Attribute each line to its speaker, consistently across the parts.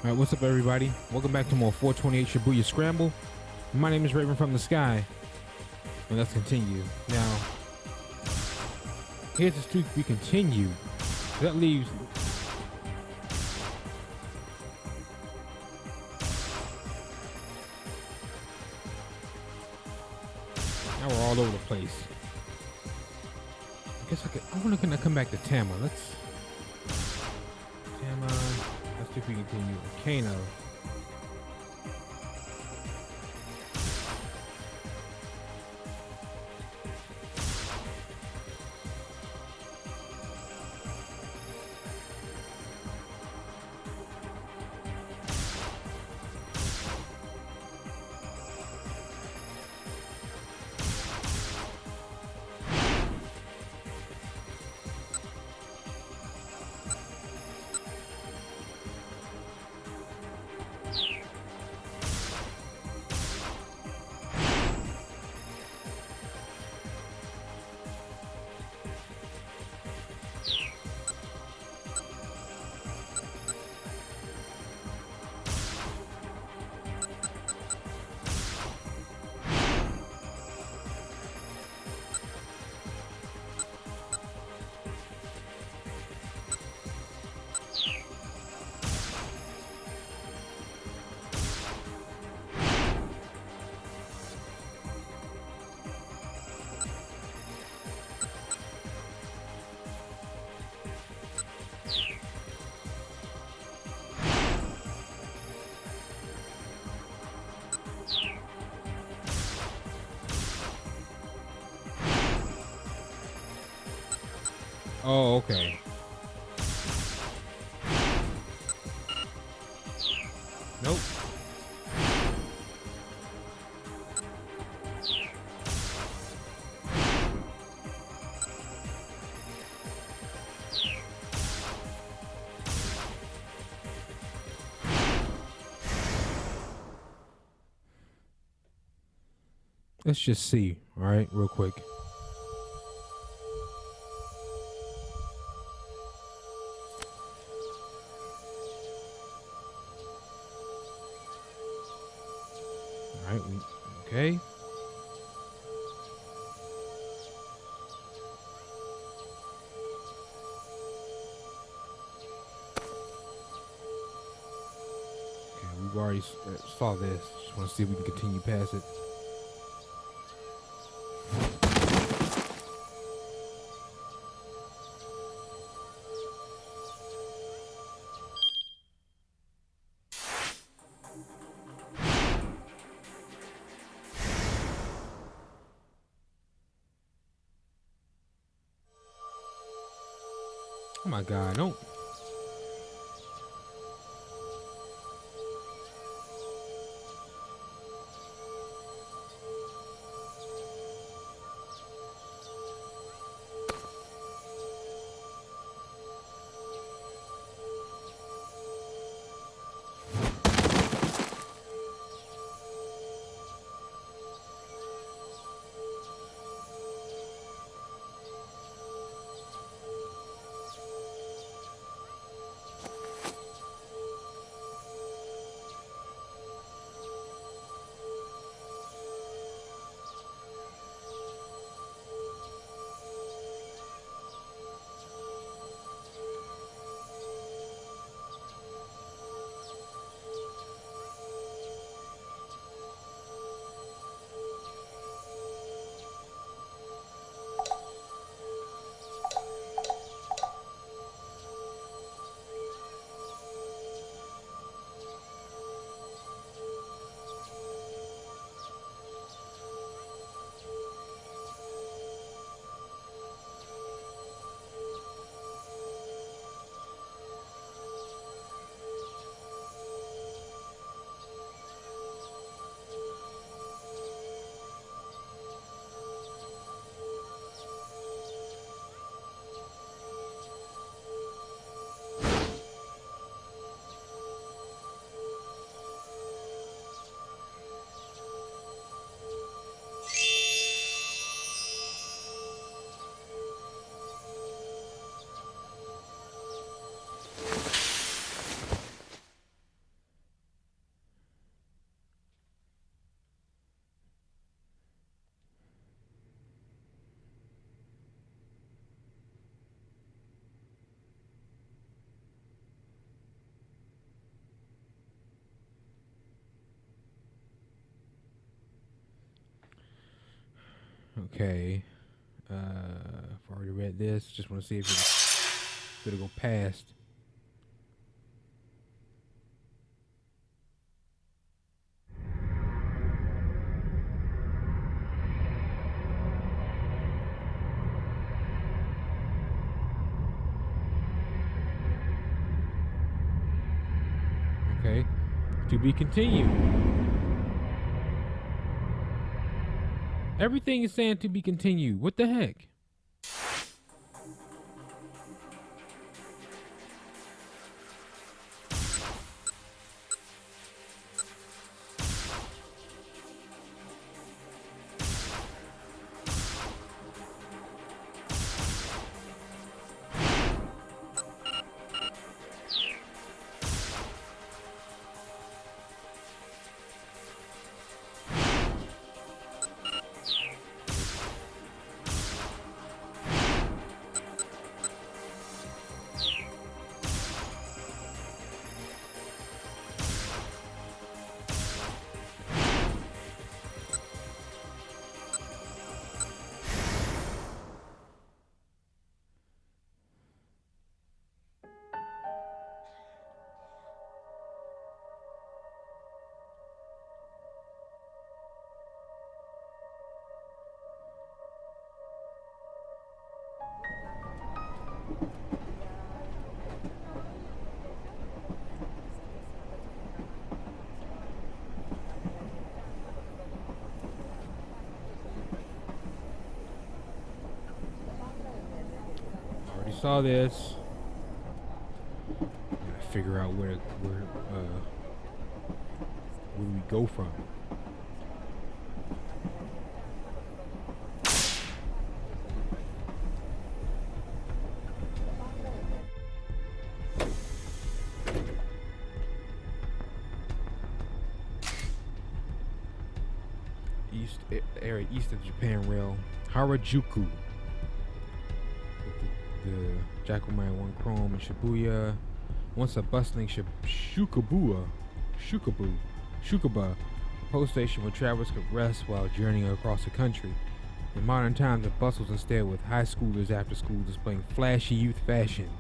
Speaker 1: All right, what's up, everybody? Welcome back to more 428 Shibuya Scramble. My name is Raven from the Sky, and let's continue. Now, here's the streak we continue. That leaves. Now we're all over the place. I guess I want to come back to Tama. Tama. Let's see if we continue. Kano. Oh, okay. Nope. Let's just see, all right, real quick. All right, okay. Okay, we've already saw this. Just want to see if we can continue past it. Oh my God, don't. Okay. I've already read this. Just want to see if it's gonna go past. Okay. To be continued. Everything is saying to be continued. What the heck? Already saw this. Gotta figure out where we go from. Area east of Japan Rail, Harajuku. The Jackal-Man 1 Chrome in Shibuya. Once a bustling Shukabu, a post station where travelers could rest while journeying across the country. In modern times, it bustles instead with high schoolers after school displaying flashy youth fashion.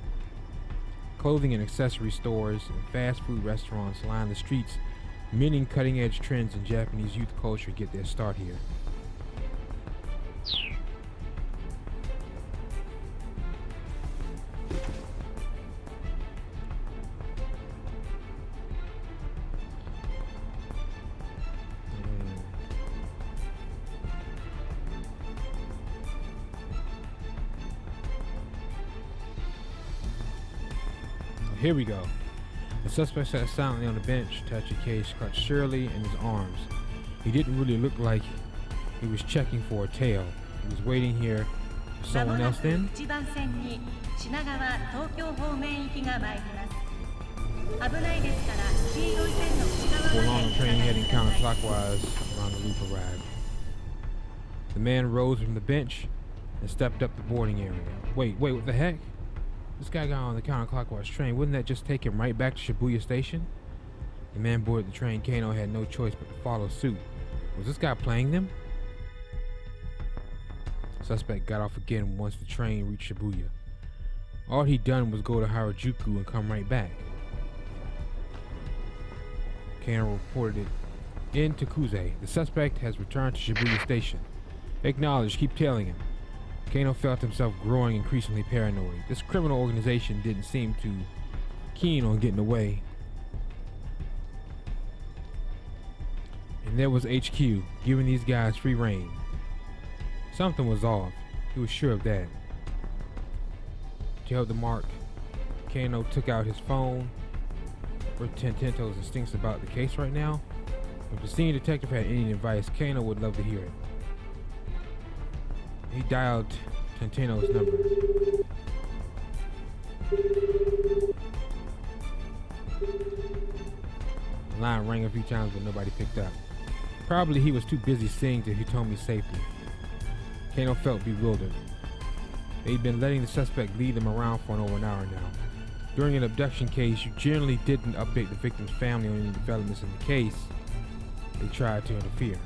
Speaker 1: Clothing and accessory stores and fast food restaurants line the streets. Many cutting-edge trends in Japanese youth culture get their start here. Here we go. The suspect sat silently on the bench, touching case clutched surely in his arms. He didn't really look like he was checking for a tail. He was waiting here for someone else then. Before long, the train heading counterclockwise around the loop arrived. The man rose from the bench and stepped up the boarding area. Wait, what the heck? This guy got on the counterclockwise train. Wouldn't that just take him right back to Shibuya Station? The man boarded the train. Kano had no choice but to follow suit. Was this guy playing them? Suspect got off again once the train reached Shibuya. All he'd done was go to Harajuku and come right back. Kano reported it in Takuze. The suspect has returned to Shibuya Station. Acknowledged, keep tailing him. Kano felt himself growing increasingly paranoid. This criminal organization didn't seem too keen on getting away. And there was HQ, giving these guys free rein. Something was off. He was sure of that. To help the mark, Kano took out his phone. Were Tentento's instincts about the case right now? If the senior detective had any advice, Kano would love to hear it. He dialed Tenteno's number. The line rang a few times, but nobody picked up. Probably he was too busy seeing that he told me safely. Kano felt bewildered. They'd been letting the suspect lead them around for over an hour now. During an abduction case, you generally didn't update the victim's family on any developments in the case. They tried to interfere.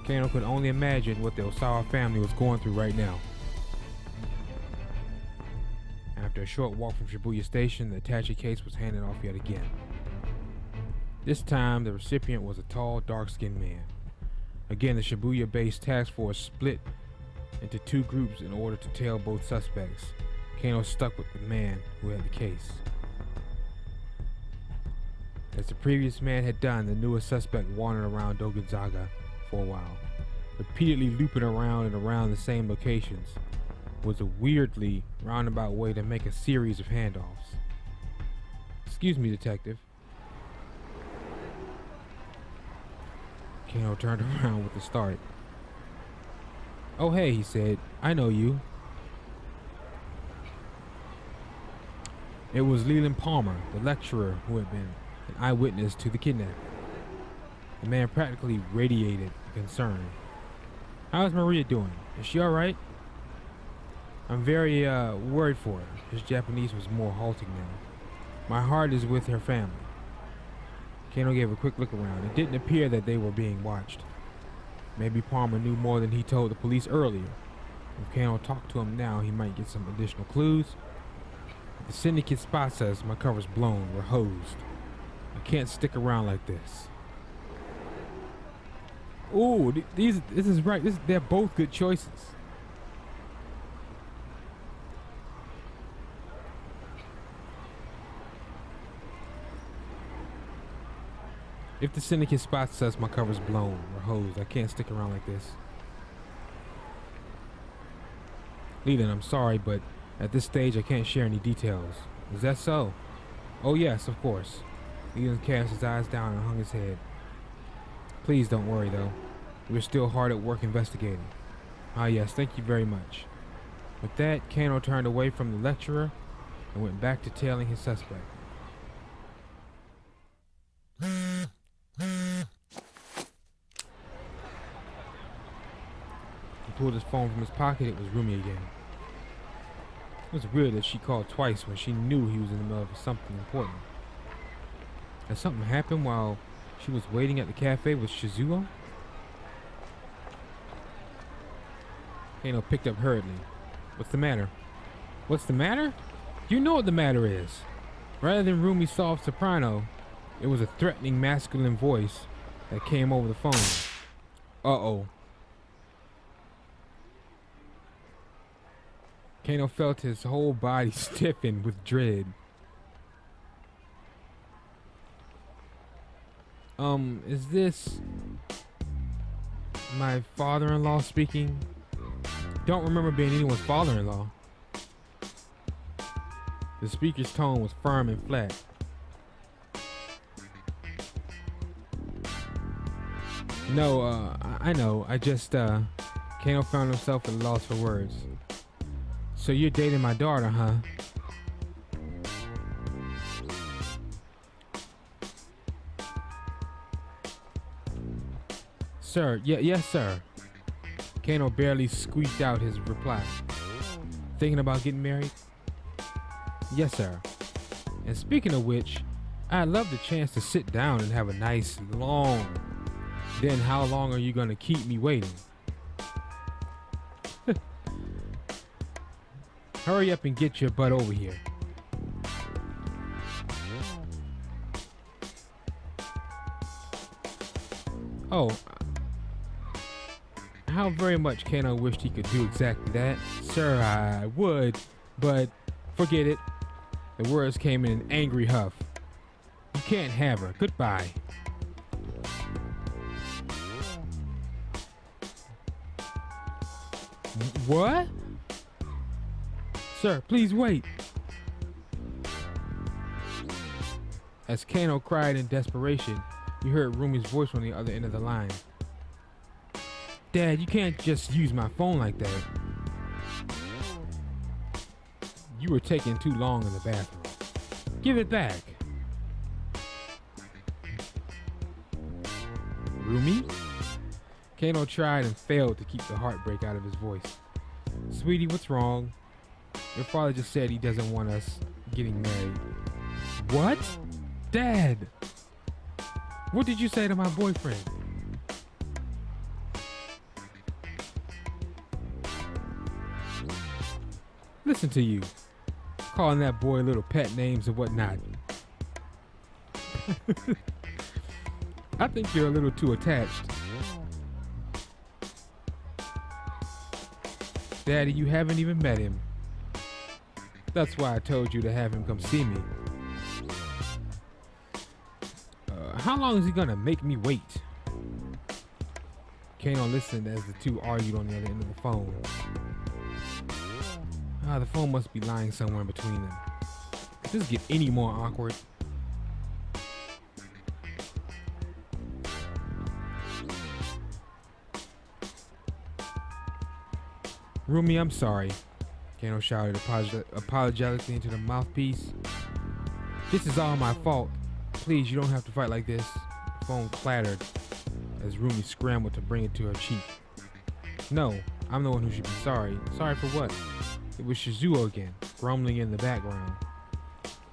Speaker 1: Kano could only imagine what the Osawa family was going through right now. After a short walk from Shibuya Station, the attaché case was handed off yet again. This time, the recipient was a tall, dark-skinned man. Again, the Shibuya-based task force split into two groups in order to tail both suspects. Kano stuck with the man who had the case. As the previous man had done, the newest suspect wandered around Dogonzaga for a while, repeatedly looping around and around the same locations. It was a weirdly roundabout way to make a series of handoffs. Excuse me, detective. Kano turned around with a start. Oh hey, he said, I know you. It was Leland Palmer, the lecturer who had been an eyewitness to the kidnapping. The man practically radiated concern. How's Maria doing? Is she alright? I'm very worried for her. His Japanese was more halting now. My heart is with her family. Kano gave a quick look around. It didn't appear that they were being watched. Maybe Palmer knew more than he told the police earlier. If Kano talked to him now, he might get some additional clues. If the syndicate spots us, my cover's blown. We're hosed. I can't stick around like this. Ooh, this is right. They're both good choices. If the syndicate spots us, my cover's blown. We're hosed. I can't stick around like this. Leland, I'm sorry, but at this stage I can't share any details. Is that so? Oh yes, of course. Leland cast his eyes down and hung his head. Please don't worry though. We're still hard at work investigating. Ah yes, thank you very much. With that, Kano turned away from the lecturer and went back to tailing his suspect. He pulled his phone from his pocket. It was Rumi again. It was weird that she called twice when she knew he was in the middle of something important. Had something happened while she was waiting at the cafe with Shizuo? Kano picked up hurriedly. What's the matter? What's the matter? You know what the matter is. Rather than Rumi's soft soprano, it was a threatening masculine voice that came over the phone. Uh-oh. Kano felt his whole body stiffen with dread. Is this my father-in-law speaking? Don't remember being anyone's father-in-law. The speaker's tone was firm and flat. No, I know. I just, Kano found himself at a loss for words. So you're dating my daughter, huh? Sir, yes, sir. Kano barely squeaked out his reply. Thinking about getting married? Yes, sir. And speaking of which, I'd love the chance to sit down and have a nice, long... Then how long are you gonna keep me waiting? Hurry up and get your butt over here. Oh, how very much Kano wished he could do exactly that. Sir, I would, but forget it. The words came in an angry huff. You can't have her. Goodbye. What? Sir, please wait. As Kano cried in desperation, you heard Rumi's voice on the other end of the line. Dad, you can't just use my phone like that. You were taking too long in the bathroom. Give it back. Rumi? Kano tried and failed to keep the heartbreak out of his voice. Sweetie, what's wrong? Your father just said he doesn't want us getting married. What? Dad! What did you say to my boyfriend? Listen to you, calling that boy little pet names and whatnot. I think you're a little too attached. Daddy, you haven't even met him. That's why I told you to have him come see me. How long is he gonna make me wait? Kano listened as the two argued on the other end of the phone. The phone must be lying somewhere in between them. Could this get any more awkward? Rumi, I'm sorry, Kano shouted apologetically into the mouthpiece. This is all my fault. Please, you don't have to fight like this. The phone clattered as Rumi scrambled to bring it to her cheek. No, I'm the one who should be sorry. Sorry for what? It was Shizuo again, grumbling in the background.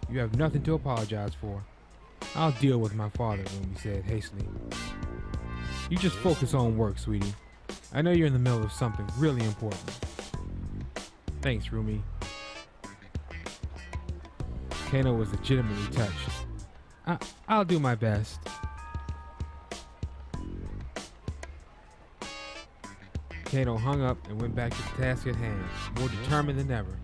Speaker 1: You have nothing to apologize for. I'll deal with my father, Rumi said hastily. You just focus on work, sweetie. I know you're in the middle of something really important. Thanks, Rumi. Kano was legitimately touched. I'll do my best. Kano hung up and went back to the task at hand, more determined than ever.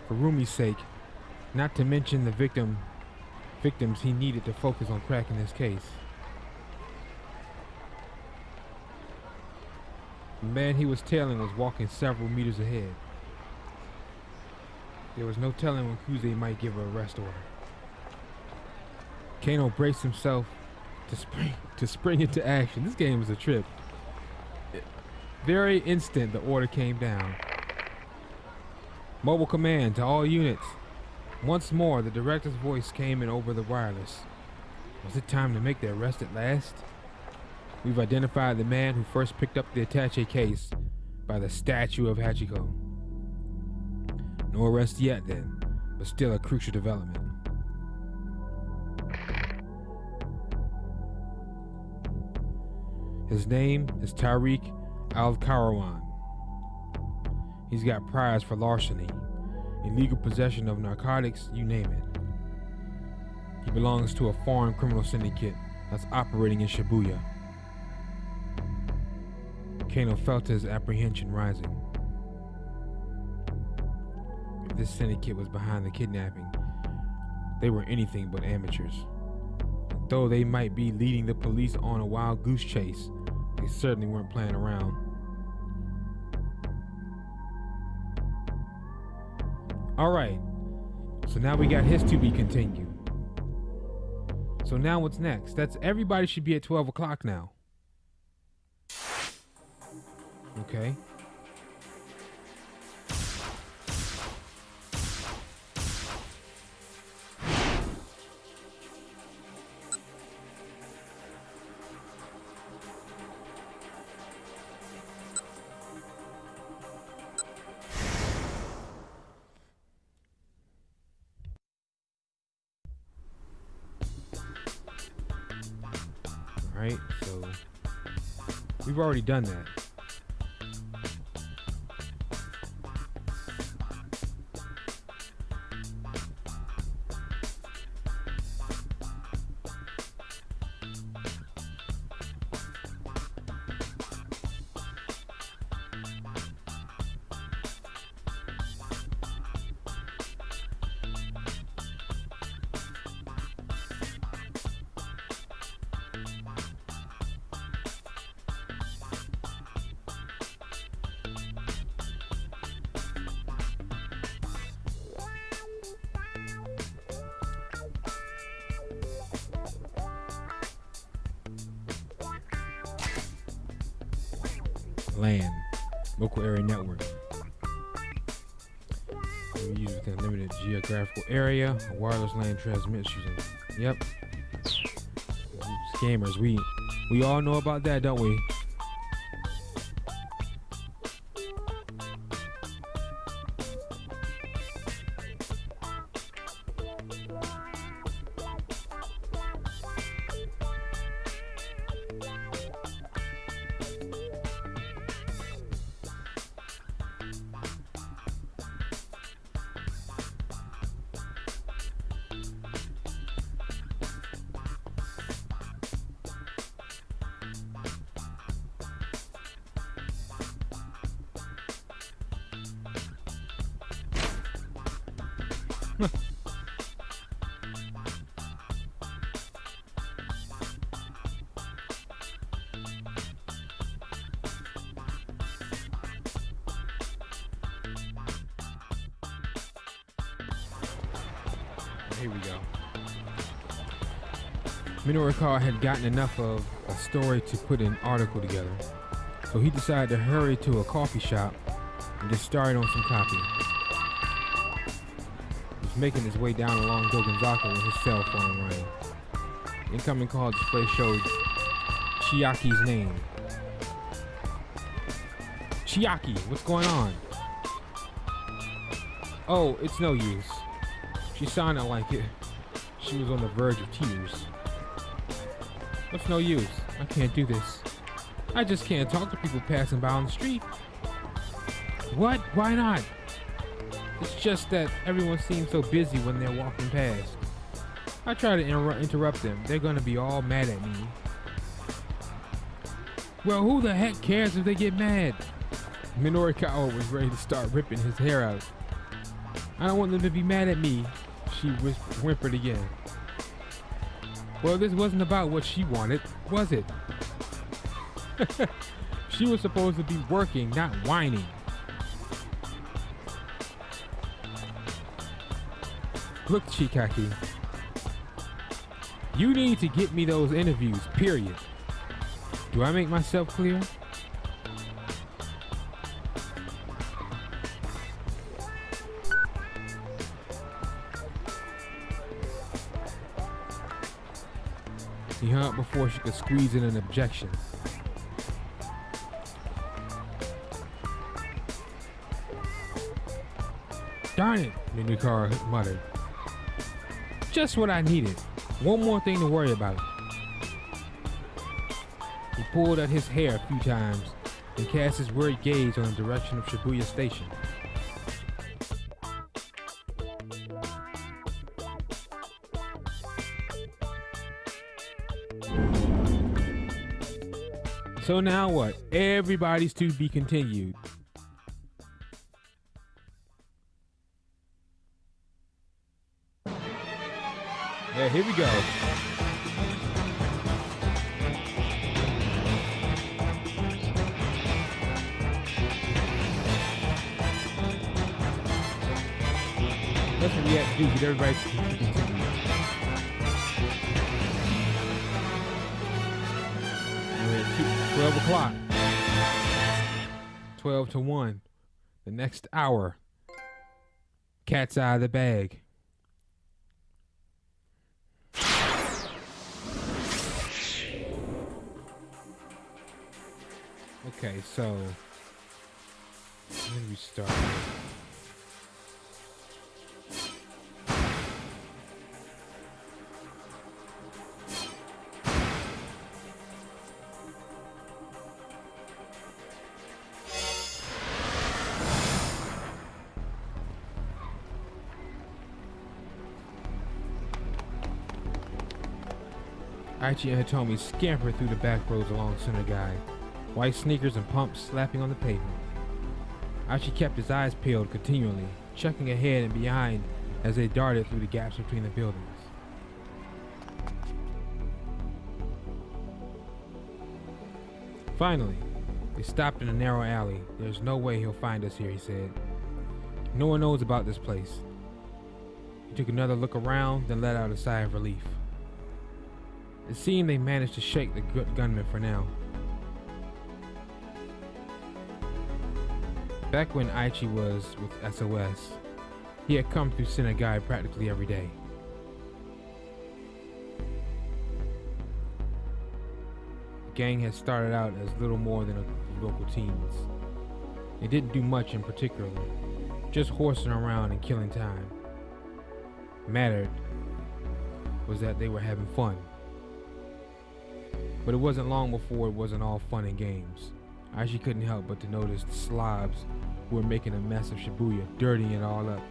Speaker 1: For Rumi's sake, not to mention the victims he needed to focus on cracking his case. The man he was tailing was walking several meters ahead. There was no telling when Kuze might give an arrest order. Kano braced himself to spring into action. This game is a trip. Very instant, the order came down. Mobile command to all units. Once more, the director's voice came in over the wireless. Was it time to make the arrest at last? We've identified the man who first picked up the attaché case by the statue of Hachiko. No arrest yet then, but still a crucial development. His name is Tariq Al-Karawan. He's got priors for larceny, illegal possession of narcotics, you name it. He belongs to a foreign criminal syndicate that's operating in Shibuya. Kano felt his apprehension rising. If this syndicate was behind the kidnapping, they were anything but amateurs. Though they might be leading the police on a wild goose chase, they certainly weren't playing around. Alright, so now we got his to be continued. So now what's next? Everybody should be at 12 o'clock now. Okay. Alright, so we've already done that. LAN, local area network. We use within a limited geographical area. A wireless LAN transmits using. Yep. Scammers, we all know about that, don't we? Here we go. Minoru had gotten enough of a story to put an article together, so he decided to hurry to a coffee shop and just started on some copy. He was making his way down along Dogonzaka when his cell phone rang. The incoming call display showed Chiaki's name. Chiaki, what's going on? Oh, it's no use. She sounded like it. She was on the verge of tears. What's no use? I can't do this. I just can't talk to people passing by on the street. What? Why not? It's just that everyone seems so busy when they're walking past. I try to interrupt them. They're gonna be all mad at me. Well, who the heck cares if they get mad? Minoru was ready to start ripping his hair out. I don't want them to be mad at me, she whimpered again. Well, this wasn't about what she wanted, was it? She was supposed to be working, not whining. Look, Chikaki. You need to get me those interviews, period. Do I make myself clear? He hung up before she could squeeze in an objection. Darn it, Minoru muttered. Just what I needed. One more thing to worry about. He pulled at his hair a few times and cast his worried gaze on the direction of Shibuya Station. So now what? Everybody's to be continued. Yeah, here we go. That's what we have to do, get everybody to continue. We're at 12 o'clock. 12 to 1. The next hour. Cat's out of the bag. Okay, so when do we start? Aichi and Hitomi scampered through the back roads along Tsunagai, white sneakers and pumps slapping on the pavement. Aichi kept his eyes peeled continually, checking ahead and behind as they darted through the gaps between the buildings. Finally, they stopped in a narrow alley. There's no way he'll find us here, he said. No one knows about this place. He took another look around, then let out a sigh of relief. It seemed they managed to shake the gunman for now. Back when Aichi was with SOS, he had come through Tsunagai practically every day. The gang had started out as little more than a group of local teens. They didn't do much in particular, just horsing around and killing time. Mattered was that they were having fun. But it wasn't long before it wasn't all fun and games. Aichi couldn't help but to notice the slobs who were making a mess of Shibuya, dirtying it all up.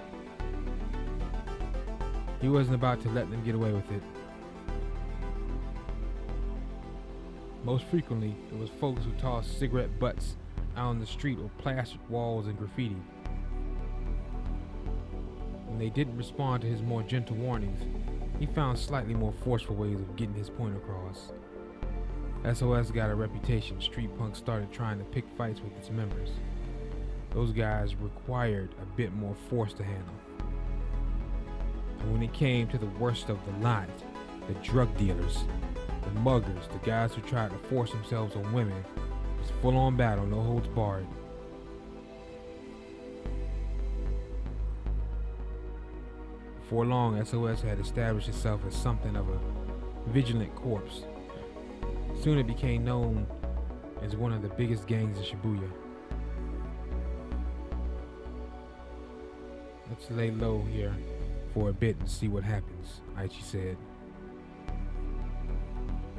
Speaker 1: He wasn't about to let them get away with it. Most frequently, it was folks who tossed cigarette butts out on the street or plastered walls and graffiti. when they didn't respond to his more gentle warnings, he found slightly more forceful ways of getting his point across. SOS got a reputation. Street punks started trying to pick fights with its members. Those guys required a bit more force to handle. And when it came to the worst of the lot, the drug dealers, the muggers, the guys who tried to force themselves on women, it was full-on battle, no holds barred. Before long, SOS had established itself as something of a vigilant corpse. Soon it became known as one of the biggest gangs in Shibuya. Let's lay low here for a bit and see what happens, Aichi said.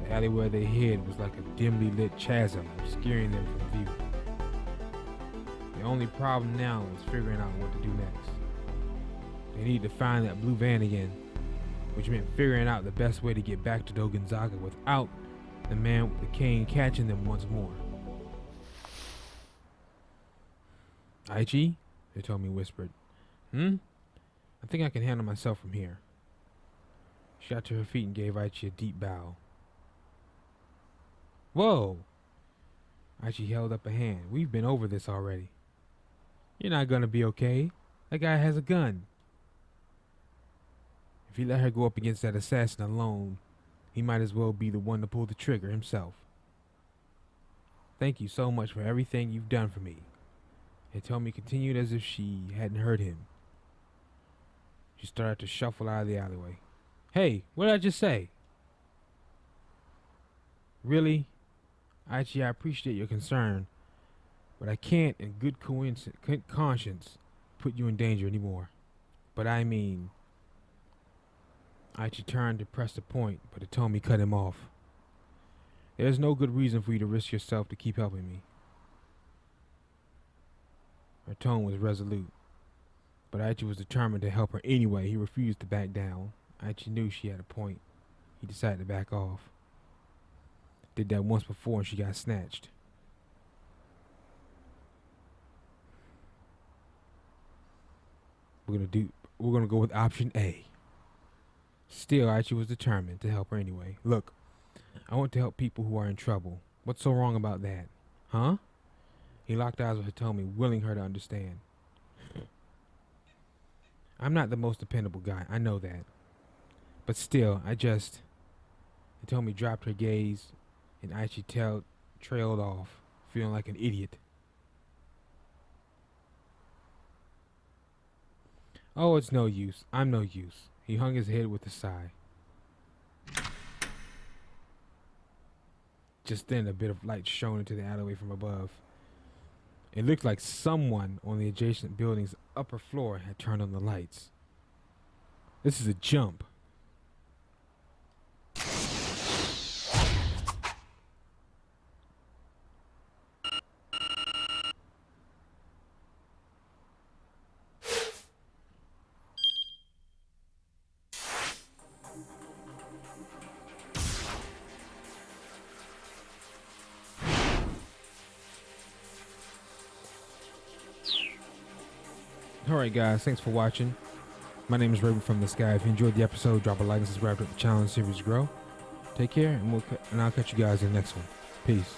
Speaker 1: The alley where they hid was like a dimly lit chasm, obscuring them from view. The only problem now was figuring out what to do next. They needed to find that blue van again, which meant figuring out the best way to get back to Dogonzaga without the man with the cane catching them once more. Aichi? Hitomi whispered. I think I can handle myself from here. She got to her feet and gave Aichi a deep bow. Whoa! Aichi held up a hand. We've been over this already. You're not gonna be okay. That guy has a gun. If he let her go up against that assassin alone, he might as well be the one to pull the trigger himself. Thank you so much for everything you've done for me. Hitomi continued as if she hadn't heard him. She started to shuffle out of the alleyway. Hey, what did I just say? Really? Aichi, I appreciate your concern, but I can't in good conscience put you in danger anymore. But I mean... Aichi turned to press the point, but Hitomi cut him off. There's no good reason for you to risk yourself to keep helping me. Her tone was resolute, but Aichi was determined to help her anyway. He refused to back down. Aichi knew she had a point. He decided to back off. Did that once before and she got snatched. We're gonna go with option A. Still, Aichi was determined to help her anyway. Look, I want to help people who are in trouble. What's so wrong about that? Huh? He locked eyes with Hitomi, willing her to understand. I'm not the most dependable guy, I know that. But still, Hitomi dropped her gaze and Aichi trailed off, feeling like an idiot. Oh, it's no use. I'm no use. He hung his head with a sigh. Just then, a bit of light shone into the alleyway from above. It looked like someone on the adjacent building's upper floor had turned on the lights. This is a jump. Alright guys, thanks for watching. My name is Raven from the Sky. If you enjoyed the episode, drop a like and subscribe to the channel and series grow. Take care, and I'll catch you guys in the next one. Peace.